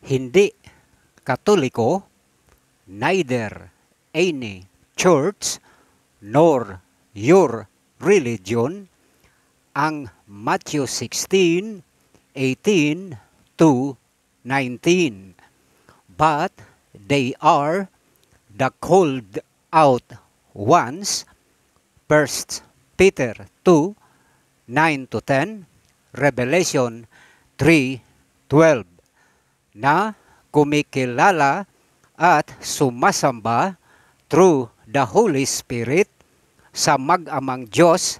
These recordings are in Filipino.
hindi Katoliko, neither any church nor your religion, ang Matthew 16:18 to 19. But they are the called out ones, 1 Peter 2:9 to 10, Revelation 3:12, na kumikilala at sumasamba through the Holy Spirit sa mag-amang Diyos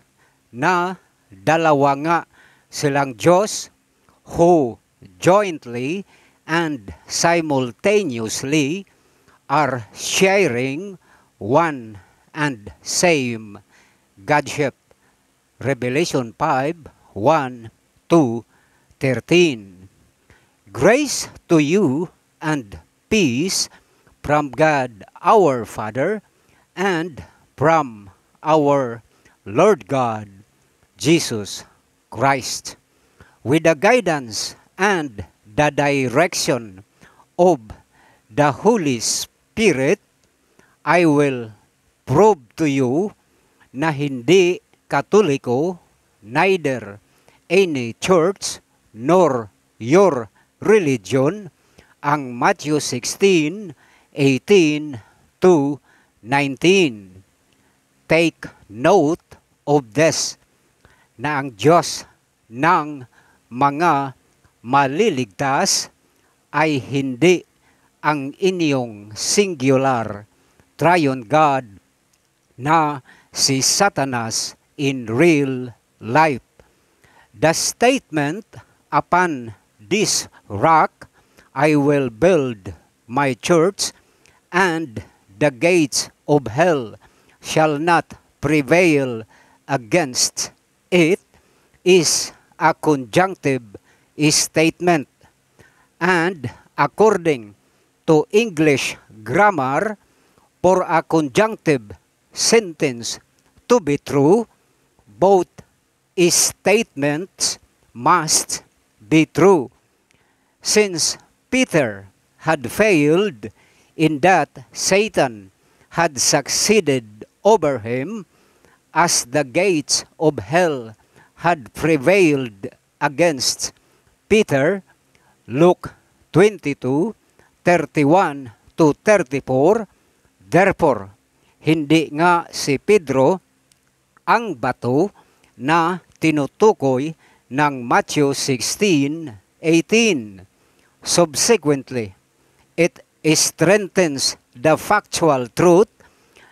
na dalawa nga silang Diyos who jointly and simultaneously are sharing one and same Godship. Revelation 5:1 to 13. Grace to you and peace from God our Father and from our Lord God Jesus Christ. With the guidance and the direction of the Holy Spirit, I will prove to you na hindi Katoliko, neither any church nor your religion, ang Matthew 16:18 to 19. Take note of this, na ang Diyos ng mga maliligtas ay hindi ang inyong singular triune God na si Satanas in real life. The statement, upon this rock I will build my church, and the gates of hell shall not prevail against it, is a conjunctive statement. And according to English grammar, for a conjunctive sentence to be true, both statements must be true. Since Peter had failed in that Satan had succeeded over him, as the gates of hell had prevailed against Peter, Luke 22:31 to 34, therefore, hindi nga si Pedro ang bato na tinutukoy ng Matthew 16:18. Subsequently, it strengthens the factual truth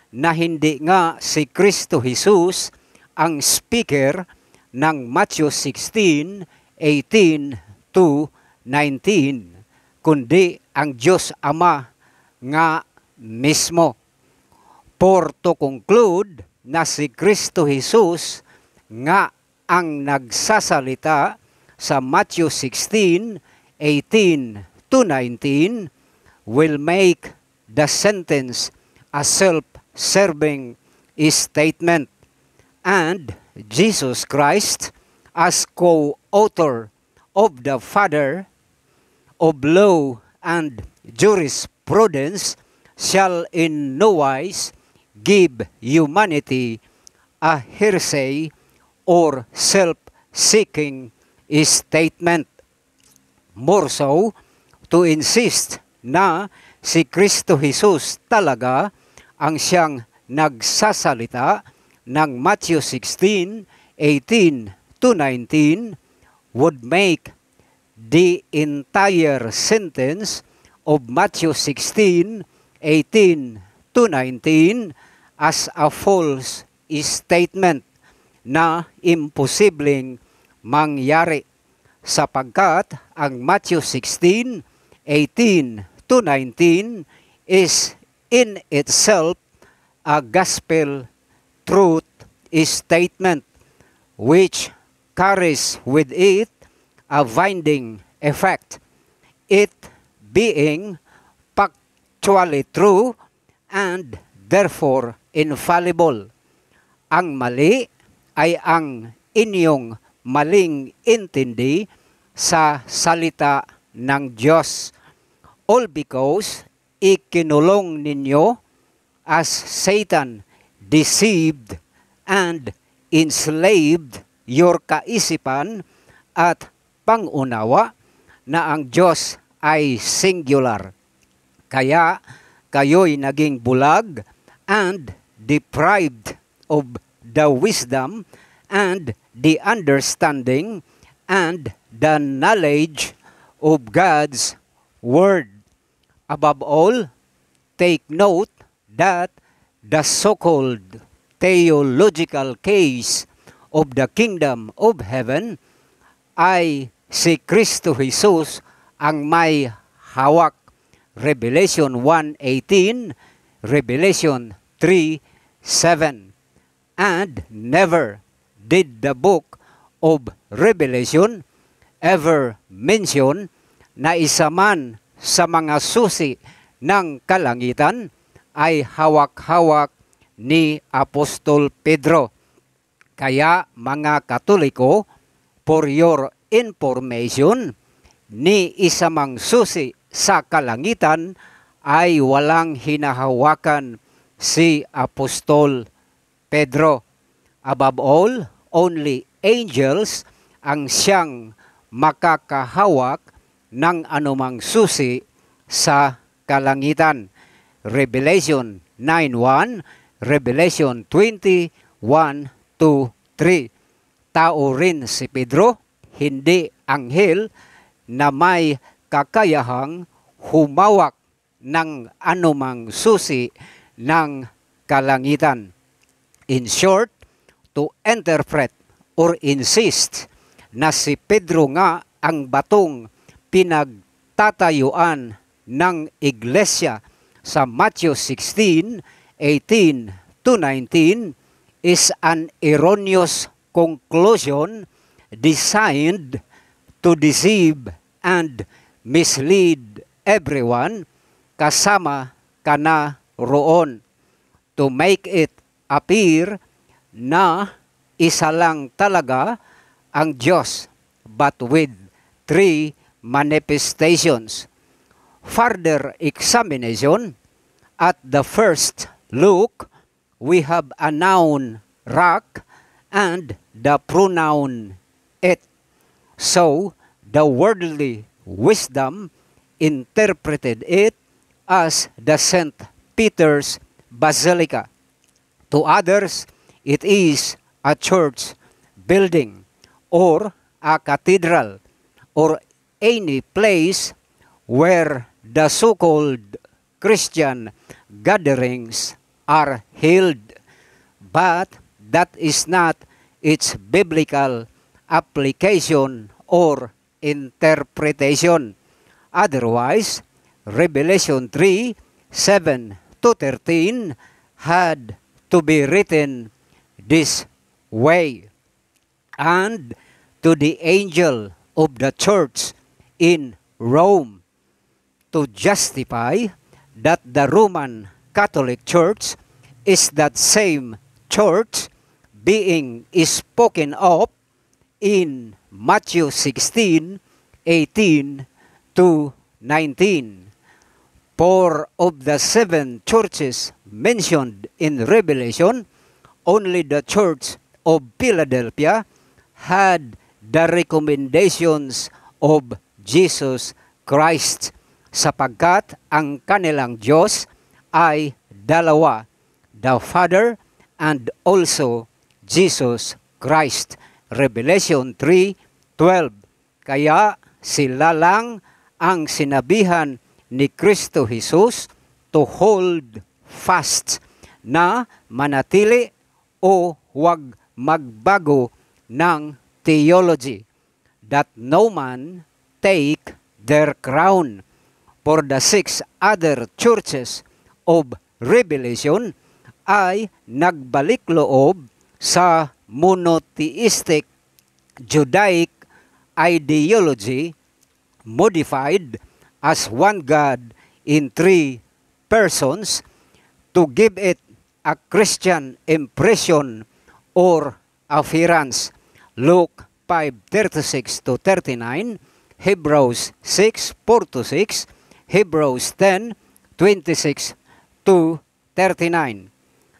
na hindi nga si Kristo Jesus ang speaker ng Matthew 16:18 to 19, kundi ang Diyos Ama nga mismo. For to conclude na si Kristo Jesus nga ang nagsasalita sa Matthew 16:18 to 19 will make the sentence a self-serving statement, and Jesus Christ, as co-author of the Father of law and jurisprudence, shall in no wise give humanity a hearsay or self-seeking statement. More so, to insist na si Kristo Jesus talaga ang siyang nagsasalita ng Matthew 16:18 to 19 would make the entire sentence of Matthew 16:18 to 19 as a false statement na imposibleng mangyari, sapagkat ang Matthew 16:18 to 19 is in itself a gospel truth statement which carries with it a binding effect, it being factually true and therefore infallible. Ang mali ay ang inyong maling intindi sa salita ng Diyos. All because ikinulong ninyo as Satan deceived and enslaved your kaisipan at pangunawa na ang Diyos ay singular. Kaya kayo'y naging bulag and deprived of the wisdom and the understanding and the knowledge of God's Word. Above all, take note that the so-called theological case of the kingdom of heaven ay si Kristo Jesus ang may hawak. Revelation 1:18, Revelation 3:7. And never did the book of Revelation ever mention na isa man sa mga susi ng kalangitan ay hawak-hawak ni Apostol Pedro. Kaya mga Katoliko, for your information, ni isa mang susi sa kalangitan ay walang hinahawakan si Apostol Pedro. Above all, only angels ang siyang makakahawak ng anumang susi sa kalangitan. Revelation 9:1, Revelation 20:1-3. Tao rin si Pedro, hindi anghel na may kakayahang humawak ng anumang susi ng kalangitan. In short, to interpret or insist na si Pedro nga ang batong pinagtatayuan ng iglesia sa Matthew 16:18-19 is an erroneous conclusion designed to deceive and mislead everyone, kasama ka na roon, to make it appear na isa lang talaga ang Diyos, but with three manifestations. Further examination, at the first look, we have a noun rock and the pronoun it. So, the worldly wisdom interpreted it as the St. Peter's Basilica. To others, it is a church building or a cathedral or any place where the so-called Christian gatherings are held. But that is not its biblical application or interpretation. Otherwise, Revelation 3:7-13 had to be written this way. And to the angel of the church in Rome, to justify that the Roman Catholic Church is that same church being spoken of in Matthew 16:18-19. For of the 7 churches mentioned in Revelation, only the church of Philadelphia had the recommendations of Jesus Christ, sapagkat ang kanilang Diyos ay dalawa, the Father and also Jesus Christ. Revelation 3:12. Kaya sila lang ang sinabihan ni Kristo Jesus to hold fast, na manatili o huwag magbago ng theology, that no man take their crown. For the 6 other churches of Revelation ay nagbalik loob sa monotheistic Judaic ideology, modified as one God in 3 persons, to give it a Christian impression or appearance. Luke 5:36-39, Hebrews 6:4-6, Hebrews 10:26 to 39.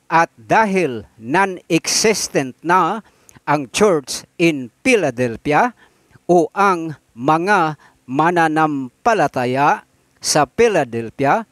At dahil non-existent na ang church in Philadelphia o ang mga mananampalataya sa Philadelphia,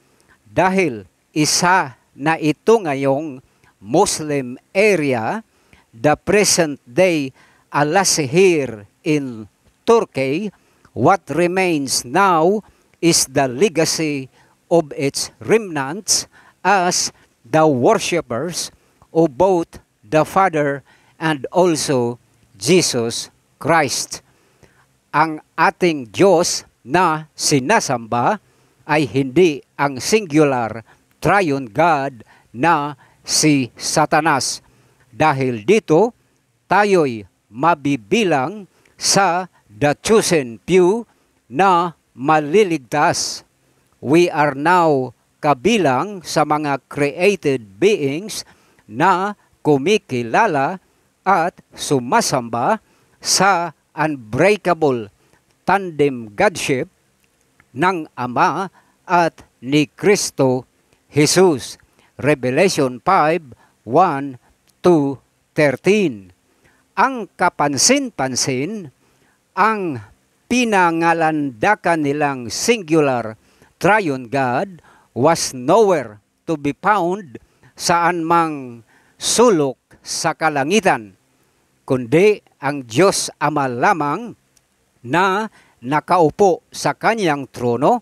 dahil isa na ito ngayong Muslim area, the present day Alaşehir in Turkey, what remains now is the legacy of its remnants as the worshippers of both the Father and also Jesus Christ. Ang ating Diyos na sinasamba ay hindi ang singular triune God na si Satanas. Dahil dito, tayo'y mabibilang sa the chosen few na maliligtas. We are now kabilang sa mga created beings na kumikilala at sumasamba sa unbreakable tandem Godship ng Ama at ni Kristo Jesus. Revelation 5:1-13. Ang kapansin-pansin, ang pinangalandakan nilang singular triune God was nowhere to be found saan mang sulok sa kalangitan, kundi ang Diyos Ama lamang na nakaupo sa kanyang trono,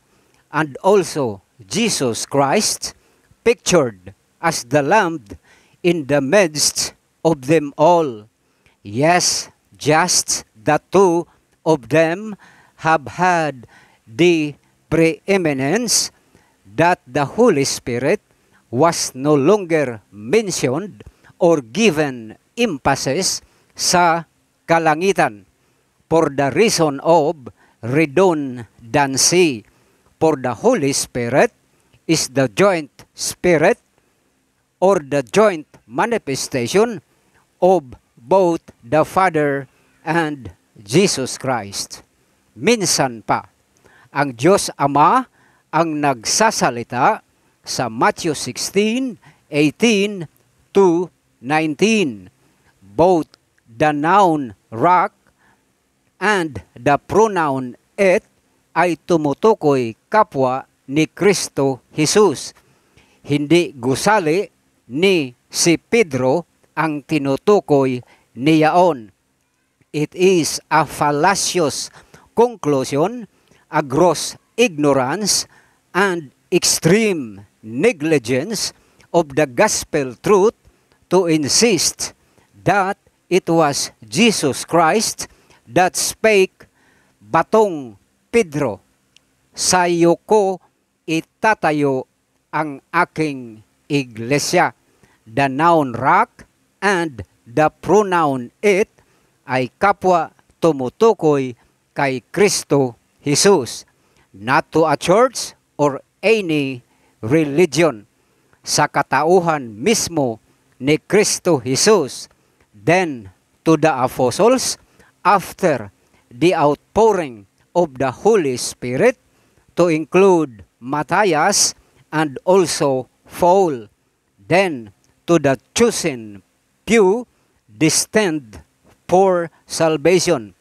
and also Jesus Christ, pictured as the Lamb in the midst of them all. Yes, just the two of them have had the preeminence that the Holy Spirit was no longer mentioned or given emphasis sa kalangitan for the reason of redundancy. For the Holy Spirit is the joint spirit or the joint manifestation of both the Father and Jesus Christ. Minsan pa, ang Diyos Ama ang nagsasalita sa Matthew 16:18-19. Both the noun rock and the pronoun it ay tumutukoy kapwa ni Kristo Jesus. Hindi gusali ni si Pedro ang tinutukoy niyaon. It is a fallacious conclusion, a gross ignorance, and extreme negligence of the gospel truth to insist that it was Jesus Christ that spake, "Batong Pedro, sa iyo ko itatayo ang aking iglesia." The noun rock and the pronoun it ay kapwa tumutukoy kay Kristo Jesus, not to a church or any religion. Sa katauhan mismo ni Kristo Jesus, then to the apostles, after the outpouring of the Holy Spirit, to include Matthias and also Paul, then to the chosen few destined for salvation,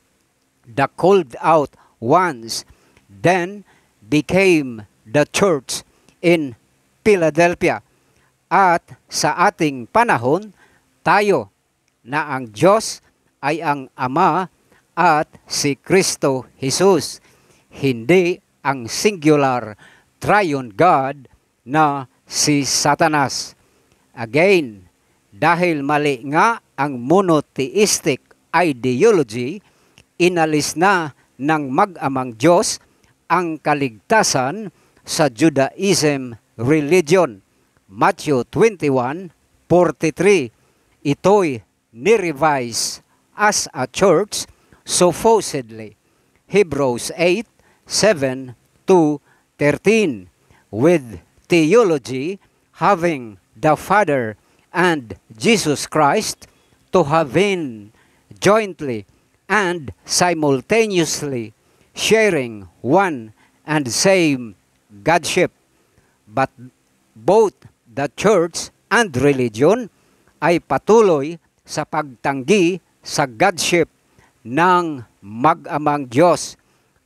the called out ones, then became the church in Philadelphia. At sa ating panahon, tayo na ang Diyos ay ang Ama at si Kristo Jesus, hindi ang singular triune God na si Satanas. Again, dahil mali nga ang monotheistic ideology, inalis na ng mag-amang Diyos ang kaligtasan sa Judaism religion. Matthew 21:43. Ito'y nirevise as a church supposedly. Hebrews 8:7-13. With theology having the Father and Jesus Christ to have been jointly and simultaneously sharing one and same Godship. But both the church and religion ay patuloy sa pagtanggi sa Godship ng mag-amang Diyos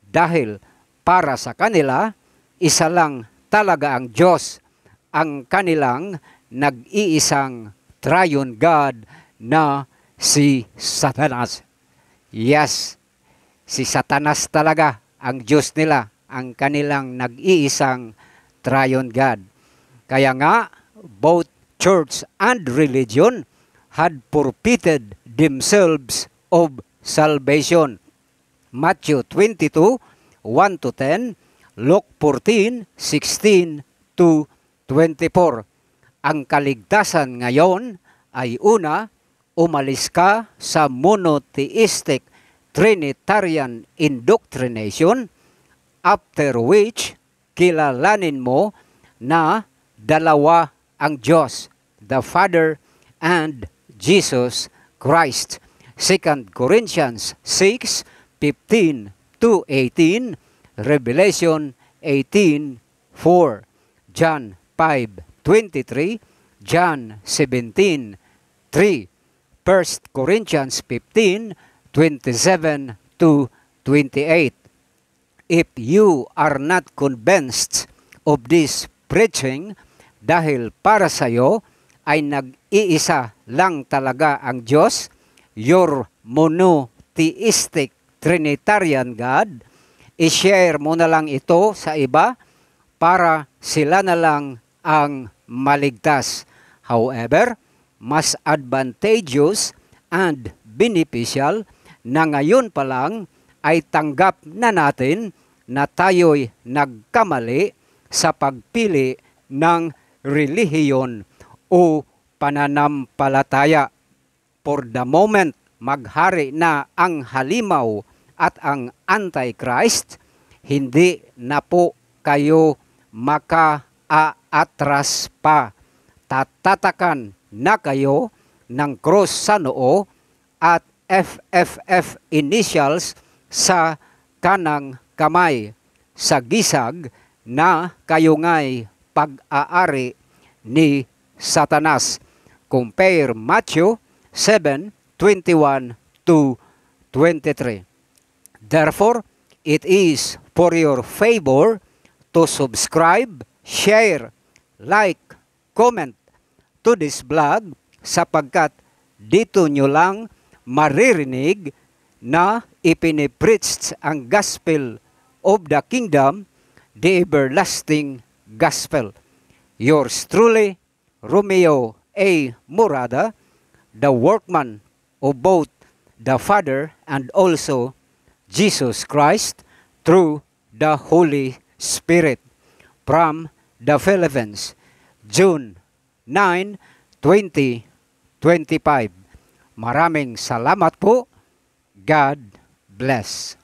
dahil para sa kanila, isa lang talaga ang Diyos, ang kanilang nag-iisang triune God na si Satanas. Yes, si Satanas talaga ang Diyos nila, ang kanilang nag-iisang triune God. Kaya nga, both church and religion had forfeited themselves of salvation. Matthew 22, 1-10, Luke 14, 16 to 24. Ang kaligtasan ngayon ay una, umalis ka sa monotheistic Trinitarian indoctrination, after which kilalanin mo na dalawa ang Diyos, the Father and Jesus Christ. 2 Corinthians 6:15 to 18, Revelation 18:4, John 5:23, John 17:3, 1 Corinthians 15:27 to 28. If you are not convinced of this preaching, dahil para sa iyo ay nag-iisa lang talaga ang Diyos, your monotheistic Trinitarian God, i-share mo na lang ito sa iba para sila na lang ang maligtas. However, mas advantageous and beneficial na ngayon pa lang ay tanggap na natin na tayo'y nagkamali sa pagpili ng relihiyon o pananampalataya. For the moment, maghari na ang halimaw at ang Antichrist, hindi na po kayo maka-aatras pa. Tatatakan na kayo ng cross sa noo at FFF initials sa kanang kamay, sa gisag na kayo nga'y pag-aari ni Satanas. Compare Matthew 7:21 to 23. Therefore, it is for your favor to subscribe, share, like, comment to this blog sapagkat dito nyo lang maririnig na ipinipreach ang gospel of the kingdom, the everlasting gospel. Yours truly, Romeo A. Morada, the workman of both the Father and also Jesus Christ through the Holy Spirit. From the Philippines, June 9, 2025. Maraming salamat po. God bless.